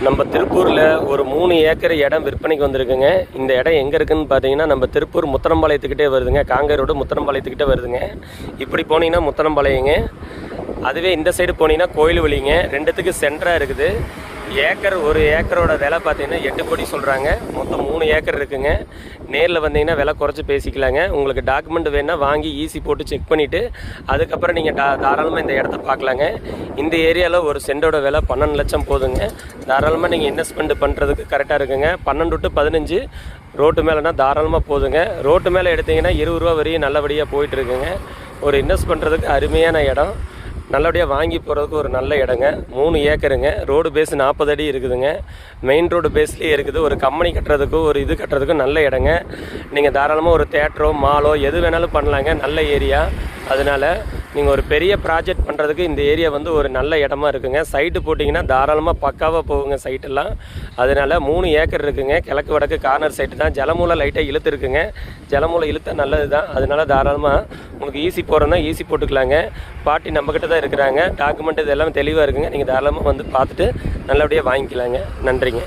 நம்ம திருப்பூரில் ஒரு 3 ஏக்கர் இடம் விற்பனைக்கு வந்திருக்குங்க. இந்த இடம் எங்கே இருக்குதுன்னு பார்த்தீங்கன்னா, நம்ம திருப்பூர் முத்தரம்பாளையத்துக்கிட்டே வருதுங்க. காங்கேய ரோடு முத்தரம்பாளையத்துக்கிட்டே வருதுங்க. இப்படி போனீங்கன்னா முத்தரம்பாளையங்க. அதுவே இந்த சைடு போனீங்கன்னா கோயில்வெளிங்க. ரெண்டுத்துக்கு சென்டராக இருக்குது. ஒரு ஏக்கரோட விலை பார்த்தீங்கன்னா 8 கோடி சொல்கிறாங்க. மொத்தம் 3 ஏக்கர் இருக்குங்க. நேரில் வந்தீங்கன்னா விலை குறைச்சி பேசிக்கலாங்க. உங்களுக்கு டாக்குமெண்ட் வேணால் வாங்கி ஈசி போட்டு செக் பண்ணிவிட்டு அதுக்கப்புறம் நீங்கள் தாராளமாக இந்த இடத்த பார்க்கலாங்க. இந்த ஏரியாவில் ஒரு சென்டோட விலை 12 லட்சம் போதுங்க. தாராளமாக நீங்கள் இன்வெஸ்ட்மெண்ட் பண்ணுறதுக்கு கரெக்டாக இருக்குங்க. 12 to 15 ரோட்டு மேலேனா தாராளமாக போதுங்க. ரோட்டு மேலே எடுத்திங்கன்னா 20 ரூபா வரையும் நல்லபடியாக போயிட்டுருக்குங்க. ஒரு இன்வெஸ்ட் பண்ணுறதுக்கு அருமையான இடம். நல்லபடியாக வாங்கி போகிறதுக்கு ஒரு நல்ல இடங்க. 3 ஏக்கருங்க. ரோடு பேஸ் 40 அடி இருக்குதுங்க. மெயின் ரோடு பேஸ்லேயே இருக்குது. ஒரு கம்பெனி கட்டுறதுக்கும் ஒரு இது கட்டுறதுக்கும் நல்ல இடங்க. நீங்கள் தாராளமாக ஒரு தேட்டரோ மாலோ எது வேணாலும் பண்ணலாங்க. நல்ல ஏரியா. அதனால் நீங்கள் ஒரு பெரிய ப்ராஜெக்ட் பண்ணுறதுக்கு இந்த ஏரியா வந்து ஒரு நல்ல இடமா இருக்குங்க. சைட்டு போட்டிங்கன்னா தாராளமாக பக்காவாக போகுங்க சைட்டெல்லாம். அதனால் 3 ஏக்கர் இருக்குங்க. கிழக்கு வடக்கு கார்னர் சைட்டு தான். ஜலமூலை லைட்டாக இழுத்து இருக்குங்க. ஜலமூலை இழுத்தா நல்லது தான். அதனால் தாராளமாக உங்களுக்கு ஈஸி போகிறோன்னா ஈஸி போட்டுக்கலாங்க. பாட்டி நம்மக்கிட்ட தான் இருக்கிறாங்க. டாக்குமெண்ட் இது எல்லாமே தெளிவாக இருக்குங்க. நீங்கள் தாராளமாக வந்து பார்த்துட்டு நல்லபடியாக வாங்கிக்கலாங்க. நன்றிங்க.